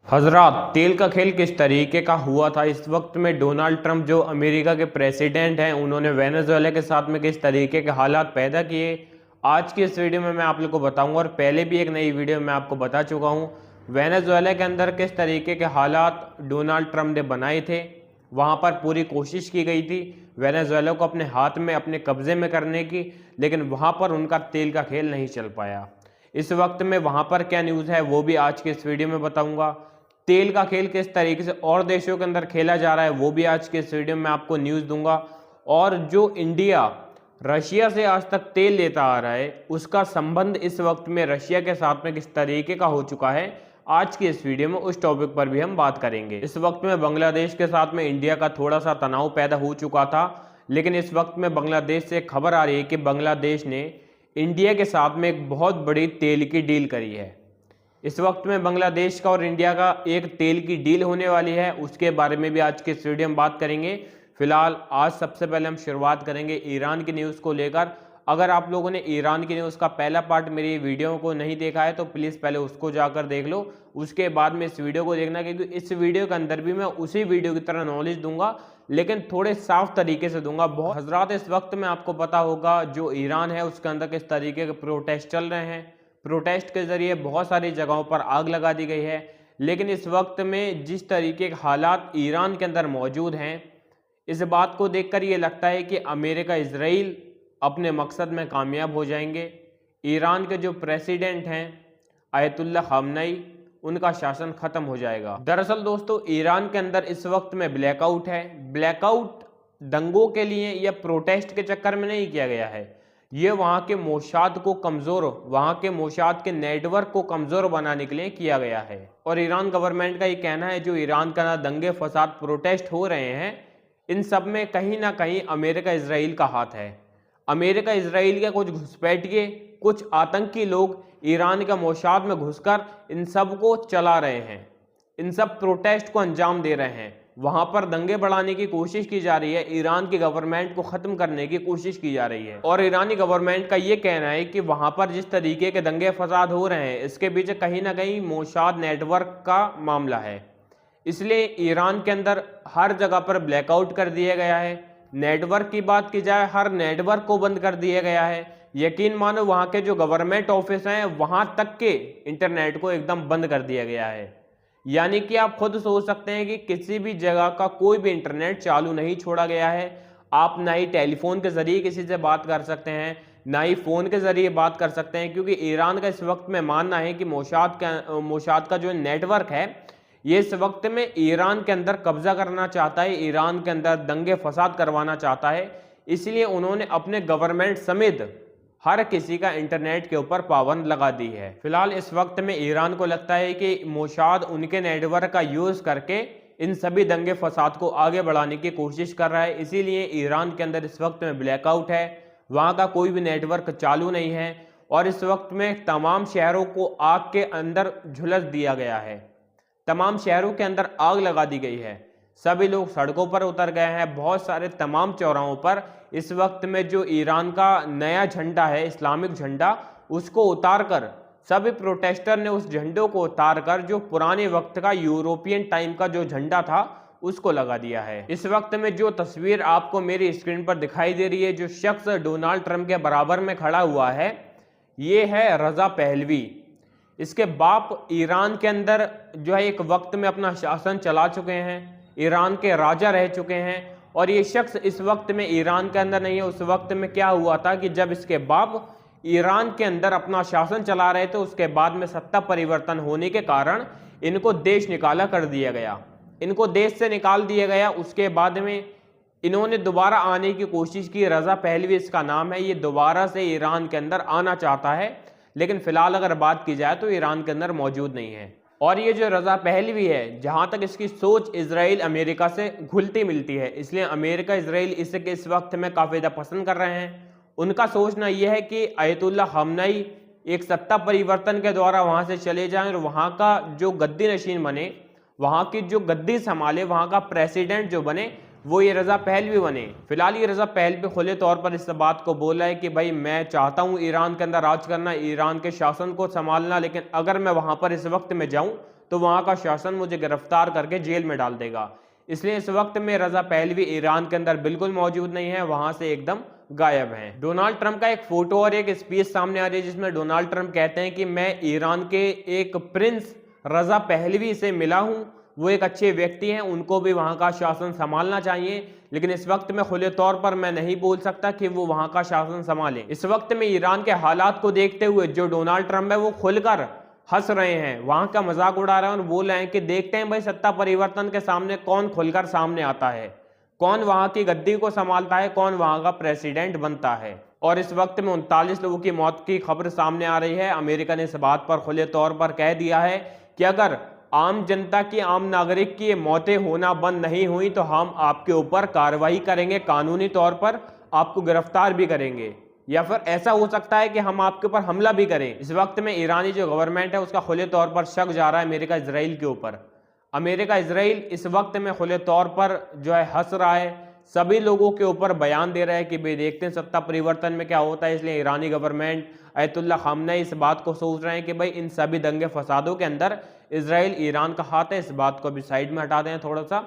हजरात, तेल का खेल किस तरीके का हुआ था। इस वक्त में डोनाल्ड ट्रंप जो अमेरिका के प्रेसिडेंट हैं, उन्होंने वेनेजुएला के साथ में किस तरीके के हालात पैदा किए, आज की इस वीडियो में मैं आप लोग को बताऊंगा। और पहले भी एक नई वीडियो में आपको बता चुका हूं वेनेजुएला के अंदर किस तरीके के हालात डोनाल्ड ट्रंप ने बनाए थे। वहां पर पूरी कोशिश की गई थी वेनेजुएला को अपने हाथ में, अपने कब्जे में करने की, लेकिन वहां पर उनका तेल का खेल नहीं चल पाया। इस वक्त में वहां पर क्या न्यूज़ है वो भी आज के इस वीडियो में बताऊंगा। तेल का खेल किस तरीके से और देशों के अंदर खेला जा रहा है वो भी आज के इस वीडियो में आपको न्यूज़ दूंगा। और जो इंडिया रशिया से आज तक तेल लेता आ रहा है, उसका संबंध इस वक्त में रशिया के साथ में किस तरीके का हो चुका है, आज की इस वीडियो में उस टॉपिक पर भी हम बात करेंगे। इस वक्त में बांग्लादेश के साथ में इंडिया का थोड़ा सा तनाव पैदा हो चुका था, लेकिन इस वक्त में बांग्लादेश से खबर आ रही है कि बांग्लादेश ने इंडिया के साथ में एक बहुत बड़ी तेल की डील करी है। इस वक्त में बांग्लादेश का और इंडिया का एक तेल की डील होने वाली है, उसके बारे में भी आज के इस वीडियो में बात करेंगे। फिलहाल आज सबसे पहले हम शुरुआत करेंगे ईरान की न्यूज़ को लेकर। अगर आप लोगों ने ईरान की न्यूज़ का पहला पार्ट मेरी वीडियो को नहीं देखा है तो प्लीज़ पहले उसको जाकर देख लो, उसके बाद में इस वीडियो को देखना, क्योंकि इस वीडियो के अंदर भी मैं उसी वीडियो की तरह नॉलेज दूंगा, लेकिन थोड़े साफ तरीके से दूंगा। बहुत हजरात, इस वक्त में आपको पता होगा जो ईरान है उसके अंदर किस तरीके के प्रोटेस्ट चल रहे हैं। प्रोटेस्ट के जरिए बहुत सारी जगहों पर आग लगा दी गई है, लेकिन इस वक्त में जिस तरीके के हालात ईरान के अंदर मौजूद हैं, इस बात को देखकर ये लगता है कि अमेरिका इजराइल अपने मकसद में कामयाब हो जाएंगे। ईरान के जो प्रेसिडेंट हैं आयतुल्ला खामनेई, उनका शासन खत्म हो जाएगा। दरअसल दोस्तों, ईरान के अंदर इस वक्त में ब्लैकआउट है। ब्लैकआउट दंगों के लिए या प्रोटेस्ट के चक्कर में नहीं किया गया है, ये वहाँ के मोशाद को कमज़ोर, वहाँ के मोशाद के नेटवर्क को कमज़ोर बनाने के लिए किया गया है। और ईरान गवर्नमेंट का ये कहना है जो ईरान का ना दंगे फसाद प्रोटेस्ट हो रहे हैं, इन सब में कहीं ना कहीं अमेरिका इजराइल का हाथ है। अमेरिका इजराइल के कुछ घुसपैठिए, कुछ आतंकी लोग ईरान के मोशाद में घुसकर इन सब को चला रहे हैं, इन सब प्रोटेस्ट को अंजाम दे रहे हैं। वहां पर दंगे बढ़ाने की कोशिश की जा रही है, ईरान की गवर्नमेंट को खत्म करने की कोशिश की जा रही है। और ईरानी गवर्नमेंट का ये कहना है कि वहां पर जिस तरीके के दंगे फसाद हो रहे हैं, इसके पीछे कहीं ना कहीं मोशाद नेटवर्क का मामला है। इसलिए ईरान के अंदर हर जगह पर ब्लैकआउट कर दिया गया है। नेटवर्क की बात की जाए, हर नेटवर्क को बंद कर दिया गया है। यकीन मानो वहां के जो गवर्नमेंट ऑफिस हैं, वहां तक के इंटरनेट को एकदम बंद कर दिया गया है। यानी कि आप खुद सोच सकते हैं कि किसी भी जगह का कोई भी इंटरनेट चालू नहीं छोड़ा गया है। आप ना ही टेलीफोन के जरिए किसी से बात कर सकते हैं, ना ही फोन के जरिए बात कर सकते हैं, क्योंकि ईरान का इस वक्त में मानना है कि मोशाद का जो नेटवर्क है, ये इस वक्त में ईरान के अंदर कब्जा करना चाहता है, ईरान के अंदर दंगे फसाद करवाना चाहता है। इसलिए उन्होंने अपने गवर्नमेंट समेत हर किसी का इंटरनेट के ऊपर पाबंद लगा दी है। फिलहाल इस वक्त में ईरान को लगता है कि मोशाद उनके नेटवर्क का यूज करके इन सभी दंगे फसाद को आगे बढ़ाने की कोशिश कर रहा है। इसीलिए ईरान के अंदर इस वक्त में ब्लैकआउट है, वहां का कोई भी नेटवर्क चालू नहीं है। और इस वक्त में तमाम शहरों को आग के अंदर झुलस दिया गया है, तमाम शहरों के अंदर आग लगा दी गई है। सभी लोग सड़कों पर उतर गए हैं। बहुत सारे तमाम चौराहों पर इस वक्त में जो ईरान का नया झंडा है, इस्लामिक झंडा, उसको उतारकर सभी प्रोटेस्टर ने उस झंडों को उतारकर जो पुराने वक्त का यूरोपियन टाइम का जो झंडा था उसको लगा दिया है। इस वक्त में जो तस्वीर आपको मेरी स्क्रीन पर दिखाई दे रही है, जो शख्स डोनाल्ड ट्रंप के बराबर में खड़ा हुआ है, ये है रजा पहलवी। इसके बाप ईरान के अंदर जो है एक वक्त में अपना शासन चला चुके हैं, ईरान के राजा रह चुके हैं। और ये शख्स इस वक्त में ईरान के अंदर नहीं है। उस वक्त में क्या हुआ था कि जब इसके बाप ईरान के अंदर अपना शासन चला रहे थे, उसके बाद में सत्ता परिवर्तन होने के कारण इनको देश निकाला कर दिया गया, इनको देश से निकाल दिया गया। उसके बाद में इन्होंने दोबारा आने की कोशिश की। रजा पहलवी इसका नाम है, ये दोबारा से ईरान के अंदर आना चाहता है, लेकिन फिलहाल अगर बात की जाए तो ईरान के अंदर मौजूद नहीं है। और ये जो रजा पहलवी है, जहां तक इसकी सोच इजराइल अमेरिका से घुलती मिलती है, इसलिए अमेरिका इजराइल इसे इस वक्त में काफी ज्यादा पसंद कर रहे हैं। उनका सोचना यह है कि आयतुल्ला खामनेई एक सत्ता परिवर्तन के द्वारा वहां से चले जाएं और वहां का जो गद्दी नशीन बने, वहां की जो गद्दी संभाले, वहां का प्रेसिडेंट जो बने, वो ये रजा पहलवी बने। फिलहाल ये रजा पहलवी खुले तौर पर इस बात को बोल रहा है कि भाई मैं चाहता हूँ ईरान के अंदर राज करना, ईरान के शासन को संभालना, लेकिन अगर मैं वहां पर इस वक्त में जाऊं तो वहां का शासन मुझे गिरफ्तार करके जेल में डाल देगा। इसलिए इस वक्त में रजा पहलवी ईरान के अंदर बिल्कुल मौजूद नहीं है, वहां से एकदम गायब हैं। डोनाल्ड ट्रंप का एक फोटो और एक स्पीच सामने आ रही है जिसमें डोनाल्ड ट्रंप कहते हैं कि मैं ईरान के एक प्रिंस रजा पहलवी से मिला हूं, वो एक अच्छे व्यक्ति हैं, उनको भी वहां का शासन संभालना चाहिए, लेकिन इस वक्त में खुले तौर पर मैं नहीं बोल सकता कि वो वहां का शासन संभालें। इस वक्त में ईरान के हालात को देखते हुए जो डोनाल्ड ट्रंप है वो खुलकर हंस रहे हैं, वहां का मजाक उड़ा रहे हैं और बोल रहे हैं कि देखते हैं भाई सत्ता परिवर्तन के सामने कौन खुलकर सामने आता है, कौन वहां की गद्दी को संभालता है, कौन वहां का प्रेसिडेंट बनता है। और इस वक्त में 39 लोगों की मौत की खबर सामने आ रही है। अमेरिका ने इस बात पर खुले तौर पर कह दिया है कि अगर आम जनता की, आम नागरिक की मौतें होना बंद नहीं हुई तो हम आपके ऊपर कार्रवाई करेंगे, कानूनी तौर पर आपको गिरफ्तार भी करेंगे, या फिर ऐसा हो सकता है कि हम आपके ऊपर हमला भी करें। इस वक्त में ईरानी जो गवर्नमेंट है उसका खुले तौर पर शक जा रहा है अमेरिका इजराइल के ऊपर। अमेरिका इजराइल इस वक्त में खुले तौर पर जो है हंस रहा है, सभी लोगों के ऊपर बयान दे रहा है कि भाई देखते हैं सत्ता परिवर्तन में क्या होता है। इसलिए ईरानी गवर्नमेंट, अयतुल्ला खामनेई इस बात को सोच रहे हैं कि भाई इन सभी दंगे फसादों के अंदर इजराइल, ईरान का हाथ है, इस बात को भी साइड में हटा दें थोड़ा सा।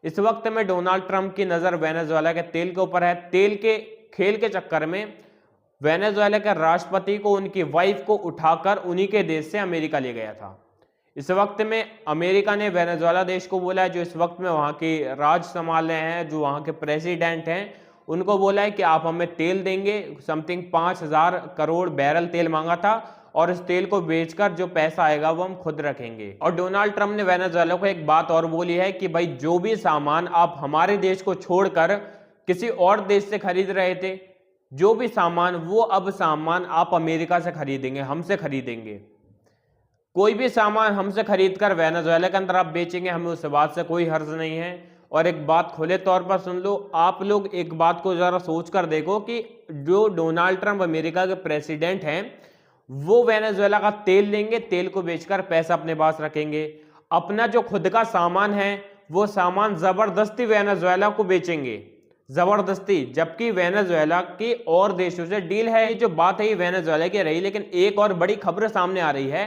इस वक्त में डोनाल्ड ट्रंप की नजर वेनेजुएला के तेल के ऊपर है। तेल के खेल के चक्कर में वेनेजुएला के राष्ट्रपति को, उनकी वाइफ को उठाकर उन्हीं के देश से अमेरिका ले गया था। इस वक्त में अमेरिका ने वेनेजुएला देश को बोला है, जो इस वक्त में वहां की राज संभाल रहे हैं, जो वहां के प्रेसिडेंट हैं, उनको बोला है कि आप हमें तेल देंगे। समथिंग 5000 करोड़ बैरल तेल मांगा था और इस तेल को बेचकर जो पैसा आएगा वो हम खुद रखेंगे। और डोनाल्ड ट्रंप ने वेनेजुएला को एक बात और बोली है कि भाई जो भी सामान आप हमारे देश को छोड़कर किसी और देश से खरीद रहे थे, जो भी सामान, वो अब सामान आप अमेरिका से खरीदेंगे, हमसे खरीदेंगे। कोई भी सामान हमसे खरीदकर वेनेजुएला के अंदर आप बेचेंगे, हमें उस बात से कोई हर्ज नहीं है। और एक बात खुले तौर पर सुन लो, आप लोग एक बात को जरा सोच कर देखो कि जो डोनाल्ड ट्रंप अमेरिका के प्रेसिडेंट हैं वो वेनेजुएला का तेल लेंगे, तेल को बेचकर पैसा अपने पास रखेंगे, अपना जो खुद का सामान है वो सामान जबरदस्ती वेनेजुएला को बेचेंगे, जबरदस्ती, जबकि वेनेजुएला की और देशों से डील है। जो बात है वेनेजुएला की रही, लेकिन एक और बड़ी खबर सामने आ रही है,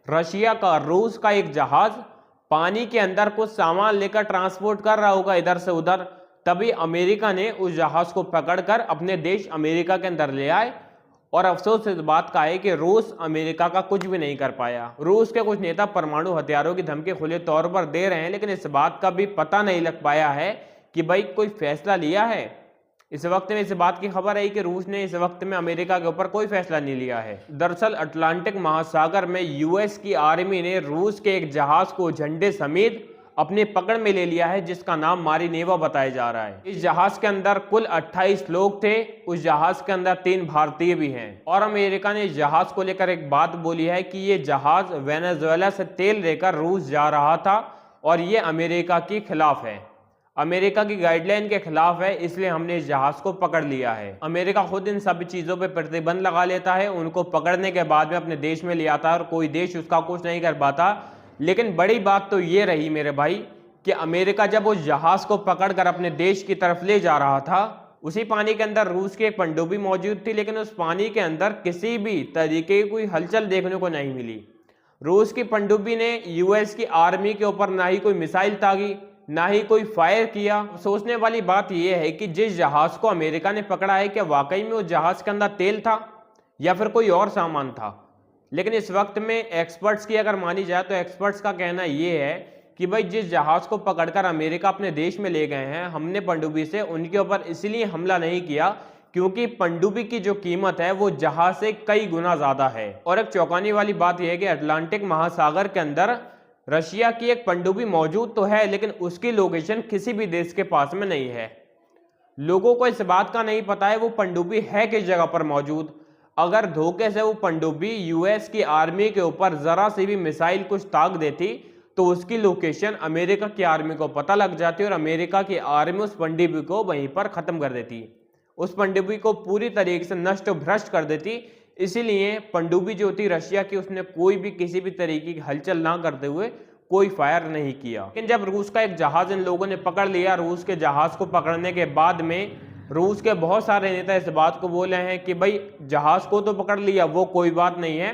रशिया का, रूस का एक जहाज पानी के अंदर कुछ सामान लेकर ट्रांसपोर्ट कर रहा होगा इधर से उधर, तभी अमेरिका ने उस जहाज को पकड़कर अपने देश अमेरिका के अंदर ले आए। और अफसोस इस बात का है कि रूस अमेरिका का कुछ भी नहीं कर पाया। रूस के कुछ नेता परमाणु हथियारों की धमकी खुले तौर पर दे रहे हैं, लेकिन इस बात का भी पता नहीं लग पाया है कि भाई कोई फैसला लिया है। इस वक्त में इस बात की खबर है कि रूस ने इस वक्त में अमेरिका के ऊपर कोई फैसला नहीं लिया है। दरअसल अटलांटिक महासागर में यूएस की आर्मी ने रूस के एक जहाज को झंडे समेत अपने पकड़ में ले लिया है, जिसका नाम मारिनेवा बताया जा रहा है। इस जहाज के अंदर कुल 28 लोग थे, उस जहाज के अंदर 3 भारतीय भी हैं। और अमेरिका ने इस जहाज को लेकर एक बात बोली है कि ये जहाज वेनेजुएला से तेल लेकर रूस जा रहा था और ये अमेरिका के खिलाफ है, अमेरिका की गाइडलाइन के खिलाफ है, इसलिए हमने इस जहाज को पकड़ लिया है। अमेरिका खुद इन सभी चीजों पे प्रतिबंध लगा लेता है, उनको पकड़ने के बाद में अपने देश में ले आता है और कोई देश उसका कुछ नहीं कर पाता। लेकिन बड़ी बात तो ये रही मेरे भाई कि अमेरिका जब उस जहाज को पकड़कर अपने देश की तरफ ले जा रहा था, उसी पानी के अंदर रूस की एक पनडुब्बी मौजूद थी, लेकिन उस पानी के अंदर किसी भी तरीके की कोई हलचल देखने को नहीं मिली। रूस की पनडुब्बी ने यूएस की आर्मी के ऊपर ना ही कोई मिसाइल दागी, ना ही कोई फायर किया। सोचने वाली बात यह है कि जिस जहाज को अमेरिका ने पकड़ा है, क्या वाकई में उस जहाज के अंदर तेल था या फिर कोई और सामान था। लेकिन इस वक्त में एक्सपर्ट्स की अगर मानी जाए तो एक्सपर्ट्स का कहना यह है कि भाई जिस जहाज को पकड़कर अमेरिका अपने देश में ले गए हैं, हमने पनडुब्बी से उनके ऊपर इसलिए हमला नहीं किया क्योंकि पनडुब्बी की जो कीमत है वो जहाज से कई गुना ज्यादा है। और एक चौंकाने वाली बात यह है कि अटलांटिक महासागर के अंदर रशिया की एक पनडुब्बी मौजूद तो है, लेकिन उसकी लोकेशन किसी भी देश के पास में नहीं है। लोगों को इस बात का नहीं पता है वो पनडुब्बी है किस जगह पर मौजूद। अगर धोखे से वो पनडुब्बी यूएस की आर्मी के ऊपर जरा सी भी मिसाइल कुछ ताक देती तो उसकी लोकेशन अमेरिका की आर्मी को पता लग जाती और अमेरिका की आर्मी उस पनडुब्बी को वहीं पर खत्म कर देती, उस पनडुब्बी को पूरी तरीके से नष्ट भ्रष्ट कर देती। इसीलिए पनडुब्बी जो थी रशिया की, उसने कोई भी किसी भी तरीके की हलचल ना करते हुए कोई फायर नहीं किया। लेकिन जब रूस का एक जहाज इन लोगों ने पकड़ लिया, रूस के जहाज को पकड़ने के बाद में रूस के बहुत सारे नेता इस बात को बोल रहे हैं कि भाई जहाज को तो पकड़ लिया वो कोई बात नहीं है,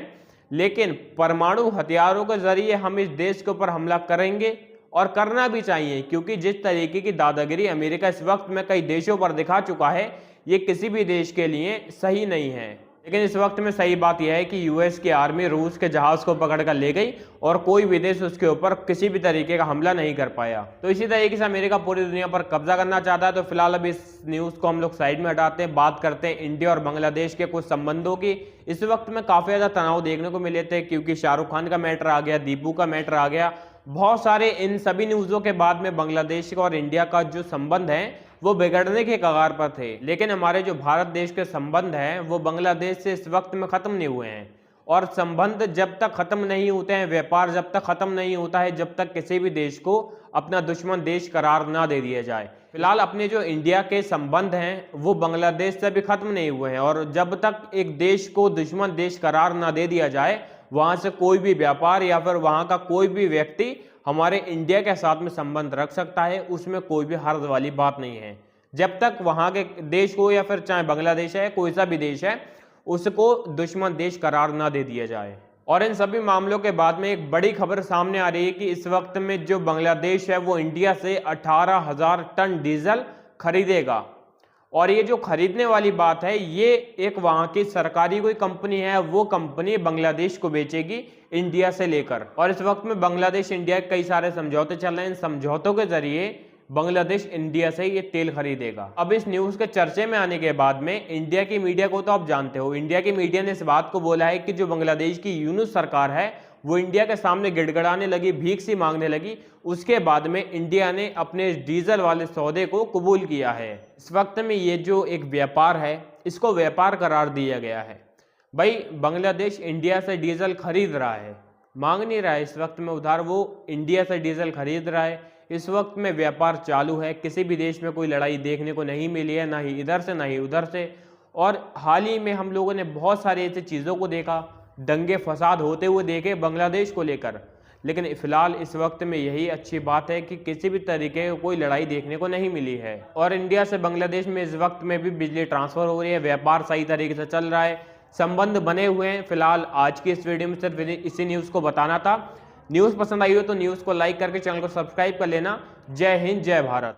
लेकिन परमाणु हथियारों के जरिए हम इस देश के ऊपर हमला करेंगे और करना भी चाहिए, क्योंकि जिस तरीके की दादागिरी अमेरिका इस वक्त में कई देशों पर दिखा चुका है, ये किसी भी देश के लिए सही नहीं है। लेकिन इस वक्त में सही बात यह है कि यूएस की आर्मी रूस के जहाज को पकड़ कर ले गई और कोई भी देश उसके ऊपर किसी भी तरीके का हमला नहीं कर पाया। तो इसी तरीके से अमेरिका पूरी दुनिया पर कब्जा करना चाहता है। तो फिलहाल अब इस न्यूज़ को हम लोग साइड में हटाते हैं, बात करते हैं इंडिया और बांग्लादेश के कुछ संबंधों की। इस वक्त में काफ़ी ज़्यादा तनाव देखने को मिले थे, क्योंकि शाहरुख खान का मैटर आ गया, दीपू का मैटर आ गया, बहुत सारे। इन सभी न्यूज़ों के बाद में बांग्लादेश और इंडिया का जो संबंध है वो बिगड़ने के कगार पर थे। लेकिन हमारे जो भारत देश के संबंध हैं वो बांग्लादेश से इस वक्त में ख़त्म नहीं हुए हैं, और संबंध जब तक ख़त्म नहीं होते हैं, व्यापार जब तक ख़त्म नहीं होता है, जब तक किसी भी देश को अपना दुश्मन देश करार ना दे दिया जाए। फिलहाल अपने जो इंडिया के संबंध हैं वो बांग्लादेश से भी ख़त्म नहीं हुए हैं, और जब तक एक देश को दुश्मन देश करार ना दे दिया जाए, वहाँ से कोई भी व्यापार या फिर वहाँ का कोई भी व्यक्ति हमारे इंडिया के साथ में संबंध रख सकता है, उसमें कोई भी हर्ज वाली बात नहीं है। जब तक वहाँ के देश को, या फिर चाहे बांग्लादेश है, कोई सा भी देश है, उसको दुश्मन देश करार ना दे दिया जाए। और इन सभी मामलों के बाद में एक बड़ी खबर सामने आ रही है कि इस वक्त में जो बांग्लादेश है वो इंडिया से 18,000 टन डीजल खरीदेगा। और ये जो खरीदने वाली बात है, ये एक वहाँ की सरकारी कोई कंपनी है, वो कंपनी बांग्लादेश को बेचेगी इंडिया से लेकर। और इस वक्त में बांग्लादेश इंडिया के कई सारे समझौते चल रहे हैं। इन समझौतों के जरिए बांग्लादेश इंडिया से ये तेल खरीदेगा। अब इस न्यूज़ के चर्चे में आने के बाद में इंडिया की मीडिया को तो आप जानते हो, इंडिया की मीडिया ने इस बात को बोला है कि जो बांग्लादेश की यूनुस सरकार है वो इंडिया के सामने गिड़गिड़ाने लगी, भीख सी मांगने लगी। उसके बाद में इंडिया ने अपने डीजल वाले सौदे को कबूल किया है। इस वक्त में ये जो एक व्यापार है, इसको व्यापार करार दिया गया है। भाई बांग्लादेश इंडिया से डीजल खरीद रहा है, मांग नहीं रहा है इस वक्त में उधार, वो इंडिया से डीजल खरीद रहा है। इस वक्त में व्यापार चालू है, किसी भी देश में कोई लड़ाई देखने को नहीं मिली है, ना ही इधर से ना ही उधर से। और हाल ही में हम लोगों ने बहुत सारी ऐसी चीज़ों को देखा, दंगे फसाद होते हुए देखे बांग्लादेश को लेकर। लेकिन फिलहाल इस वक्त में यही अच्छी बात है कि किसी भी तरीके की कोई लड़ाई देखने को नहीं मिली है। और इंडिया से बांग्लादेश में इस वक्त में भी बिजली ट्रांसफ़र हो रही है, व्यापार सही तरीके से चल रहा है, संबंध बने हुए हैं। फिलहाल आज की इस वीडियो में सिर्फ इसी न्यूज़ को बताना था। न्यूज़ पसंद आई हो तो न्यूज़ को लाइक करके चैनल को सब्सक्राइब कर लेना। जय हिंद, जय भारत।